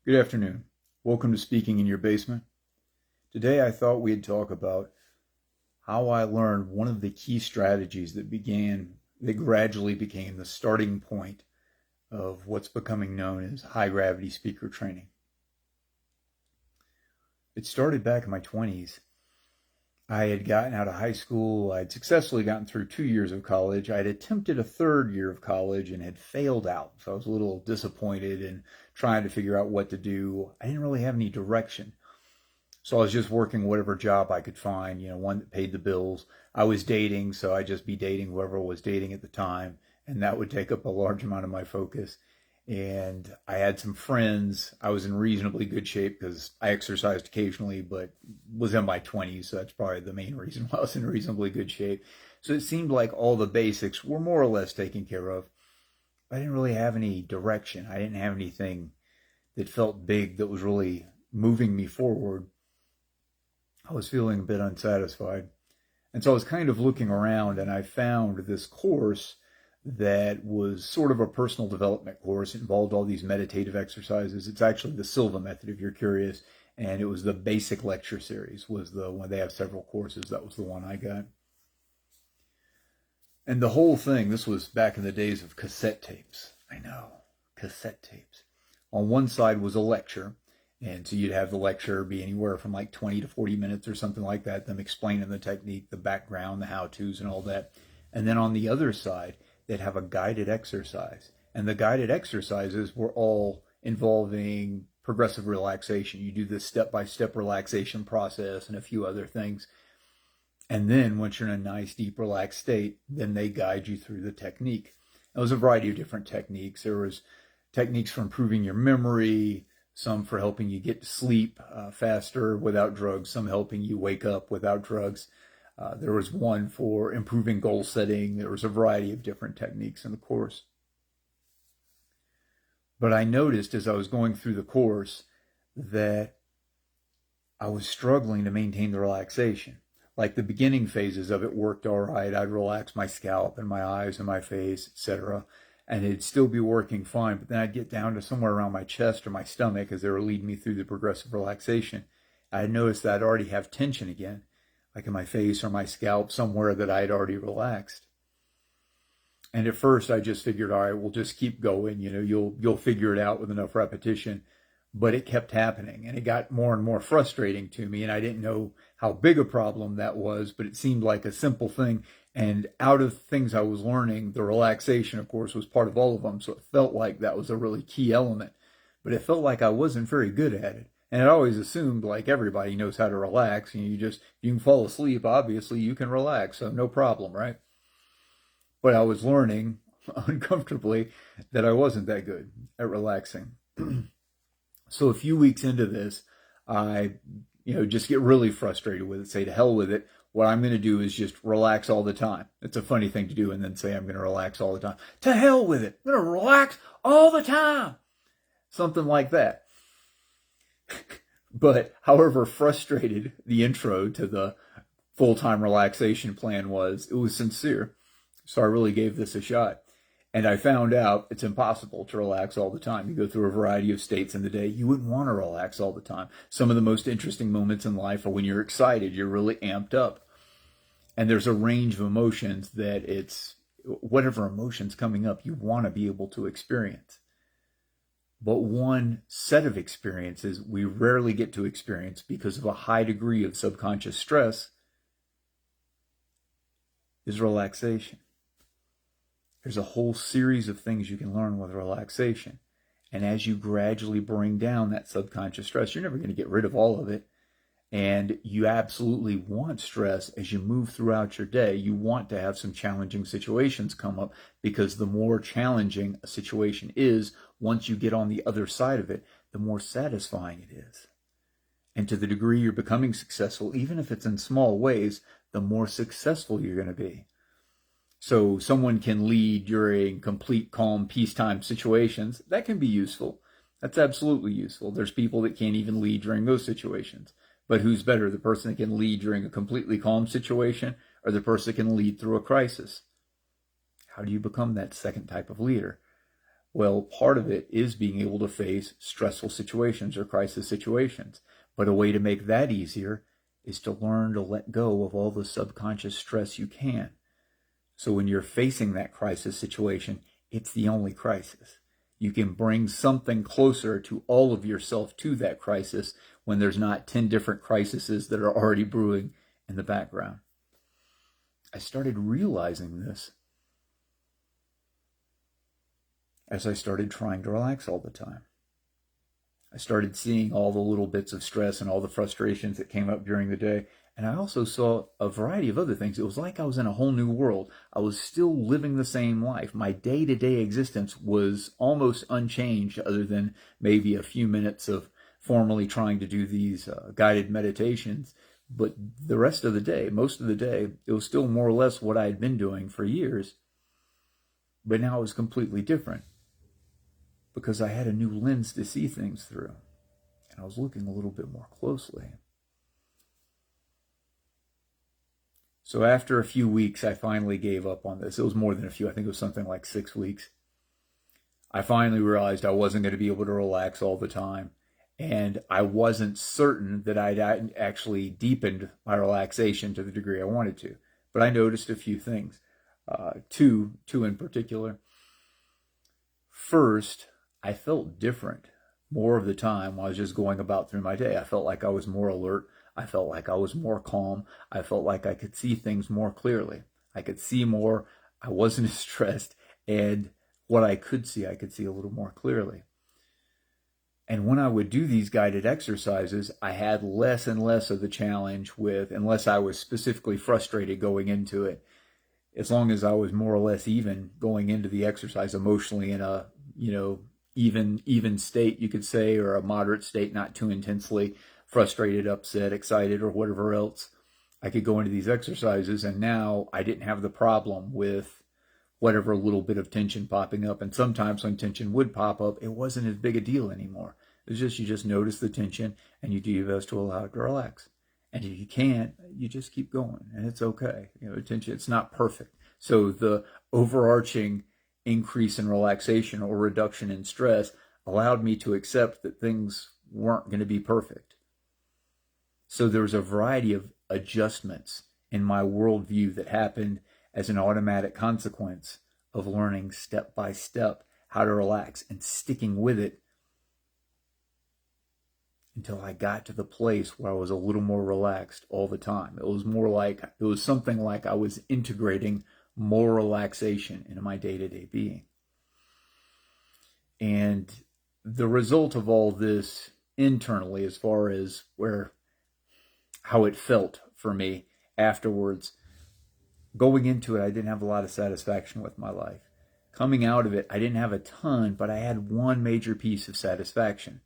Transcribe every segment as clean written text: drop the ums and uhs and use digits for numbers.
Good afternoon. Welcome to Speaking in Your Basement. Today I thought we'd talk about how I learned one of the key strategies that gradually became the starting point of what's becoming known as high gravity speaker training. It started back in my 20s. I had gotten out of high school. I'd successfully gotten through 2 years of college. I'd attempted a third year of college and had failed out. So I was a little disappointed and trying to figure out what to do. I didn't really have any direction. So I was just working whatever job I could find, one that paid the bills. I was dating, so I'd just be dating whoever was dating at the time. And that would take up a large amount of my focus. And I had some friends. I was in reasonably good shape because I exercised occasionally, but was in my 20s. So that's probably the main reason why I was in reasonably good shape. So it seemed like all the basics were more or less taken care of. I didn't really have any direction. I didn't have anything that felt big that was really moving me forward. I was feeling a bit unsatisfied. And so I was kind of looking around and I found this course that was sort of a personal development course. It involved all these meditative exercises. It's actually the Silva method, if you're curious. And it was the basic lecture series was the one. They have several courses. That was the one I got. And the whole thing, this was back in the days of cassette tapes. I know, cassette tapes. On one side was a lecture. And so you'd have the lecture be anywhere from like 20 to 40 minutes or something like that, them explaining the technique, the background, the how-tos and all that. And then on the other side, they'd have a guided exercise. And the guided exercises were all involving progressive relaxation. You do this step-by-step relaxation process and a few other things. And then once you're in a nice, deep, relaxed state, then they guide you through the technique. There was a variety of different techniques. There was techniques for improving your memory, some for helping you get to sleep faster without drugs, some helping you wake up without drugs. There was one for improving goal setting. There was a variety of different techniques in the course. But I noticed as I was going through the course that I was struggling to maintain the relaxation. Like the beginning phases of it worked all right. I'd relax my scalp and my eyes and my face, etc. And it'd still be working fine. But then I'd get down to somewhere around my chest or my stomach as they were leading me through the progressive relaxation. I'd noticed that I'd already have tension again, like in my face or my scalp, somewhere that I had already relaxed. And at first I just figured, all right, we'll just keep going. You'll figure it out with enough repetition. But it kept happening and it got more and more frustrating to me. And I didn't know how big a problem that was, but it seemed like a simple thing. And out of things I was learning, the relaxation, of course, was part of all of them. So it felt like that was a really key element. But it felt like I wasn't very good at it. And I always assumed like everybody knows how to relax. You can fall asleep. Obviously, you can relax. So no problem, right? But I was learning uncomfortably that I wasn't that good at relaxing. So a few weeks into this, I, just get really frustrated with it, say to hell with it. What I'm going to do is just relax all the time. It's a funny thing to do and then say I'm going to relax all the time. To hell with it. I'm going to relax all the time. Something like that. But however frustrated the intro to the full-time relaxation plan was, it was sincere. So I really gave this a shot. And I found out it's impossible to relax all the time. You go through a variety of states in the day. You wouldn't want to relax all the time. Some of the most interesting moments in life are when you're excited, you're really amped up. And there's a range of emotions that it's whatever emotion's coming up, you want to be able to experience. But one set of experiences we rarely get to experience because of a high degree of subconscious stress is relaxation. There's a whole series of things you can learn with relaxation. And as you gradually bring down that subconscious stress, you're never going to get rid of all of it. And you absolutely want stress as you move throughout your day. You want to have some challenging situations come up because the more challenging a situation is, once you get on the other side of it, the more satisfying it is. And to the degree you're becoming successful, even if it's in small ways, the more successful you're going to be. So someone can lead during complete calm peacetime situations. That can be useful. That's absolutely useful. There's people that can't even lead during those situations. But who's better, the person that can lead during a completely calm situation or the person that can lead through a crisis? How do you become that second type of leader? Well, part of it is being able to face stressful situations or crisis situations. But a way to make that easier is to learn to let go of all the subconscious stress you can. So when you're facing that crisis situation, it's the only crisis. You can bring something closer to all of yourself to that crisis when there's not 10 different crises that are already brewing in the background. I started realizing this as I started trying to relax all the time. I started seeing all the little bits of stress and all the frustrations that came up during the day. And I also saw a variety of other things. It was like I was in a whole new world. I was still living the same life. My day-to-day existence was almost unchanged, other than maybe a few minutes of formally trying to do these guided meditations. But the rest of the day, most of the day, it was still more or less what I had been doing for years. But now it was completely different, because I had a new lens to see things through. And I was looking a little bit more closely. So after a few weeks, I finally gave up on this. It was more than a few. I think it was something like 6 weeks. I finally realized I wasn't going to be able to relax all the time. And I wasn't certain that I'd actually deepened my relaxation to the degree I wanted to. But I noticed a few things. Two in particular. First, I felt different more of the time while I was just going about through my day. I felt like I was more alert. I felt like I was more calm. I felt like I could see things more clearly. I could see more. I wasn't as stressed. And what I could see a little more clearly. And when I would do these guided exercises, I had less and less of the challenge with, unless I was specifically frustrated going into it, as long as I was more or less even going into the exercise emotionally in a, even state, you could say, or a moderate state, not too intensely frustrated, upset, excited, or whatever else, I could go into these exercises. And now I didn't have the problem with whatever little bit of tension popping up. And sometimes when tension would pop up, it wasn't as big a deal anymore. It's just, you just notice the tension and you do your best to allow it to relax. And if you can't, you just keep going, and it's okay. Tension, it's not perfect. So the overarching increase in relaxation or reduction in stress allowed me to accept that things weren't going to be perfect. So there was a variety of adjustments in my worldview that happened as an automatic consequence of learning step by step how to relax and sticking with it until I got to the place where I was a little more relaxed all the time. It was something like I was integrating more relaxation into my day-to-day being. And the result of all this internally, as far as how it felt for me afterwards, going into it, I didn't have a lot of satisfaction with my life. Coming out of it, I didn't have a ton, but I had one major piece of satisfaction.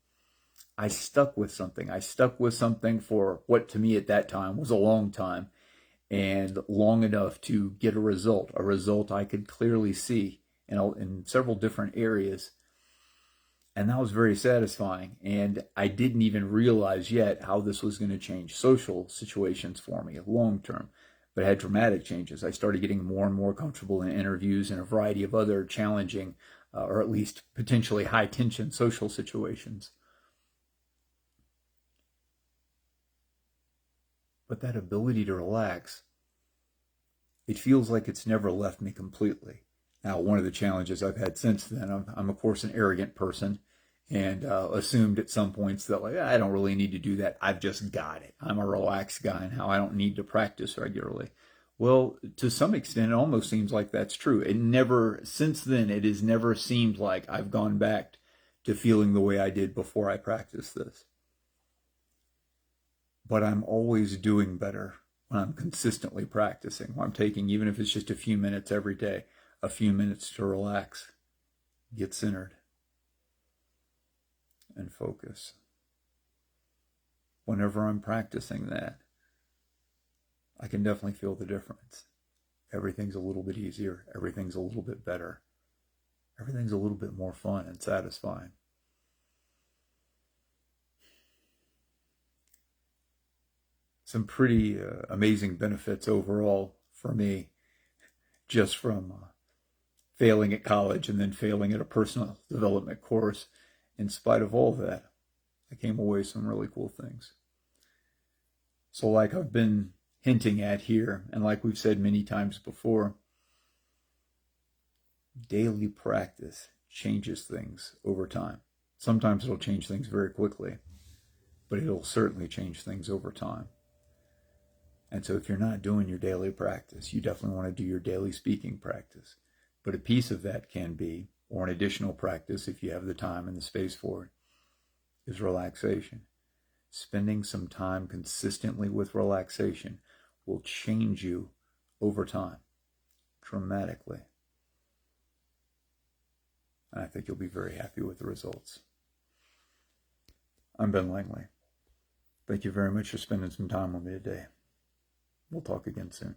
I stuck with something. I stuck with something for what to me at that time was a long time, and long enough to get a result I could clearly see in several different areas. And that was very satisfying. And I didn't even realize yet how this was going to change social situations for me long term. But it had dramatic changes. I started getting more and more comfortable in interviews and a variety of other challenging, or at least potentially high tension social situations. But that ability to relax, it feels like it's never left me completely. Now, one of the challenges I've had since then, I'm of course an arrogant person, and assumed at some points that I don't really need to do that. I've just got it. I'm a relaxed guy now. I don't need to practice regularly. Well, to some extent, it almost seems like that's true. Since then, it has never seemed like I've gone back to feeling the way I did before I practiced this. But I'm always doing better when I'm consistently practicing, when I'm taking, even if it's just a few minutes every day, a few minutes to relax, get centered, and focus. Whenever I'm practicing that, I can definitely feel the difference. Everything's a little bit easier. Everything's a little bit better. Everything's a little bit more fun and satisfying. Some pretty amazing benefits overall for me, just from failing at college and then failing at a personal development course. In spite of all that, I came away with some really cool things. So like I've been hinting at here, and like we've said many times before, daily practice changes things over time. Sometimes it'll change things very quickly, but it'll certainly change things over time. And so if you're not doing your daily practice, you definitely want to do your daily speaking practice. But a piece of that can be, or an additional practice if you have the time and the space for it, is relaxation. Spending some time consistently with relaxation will change you over time dramatically. And I think you'll be very happy with the results. I'm Ben Langley. Thank you very much for spending some time with me today. We'll talk again soon.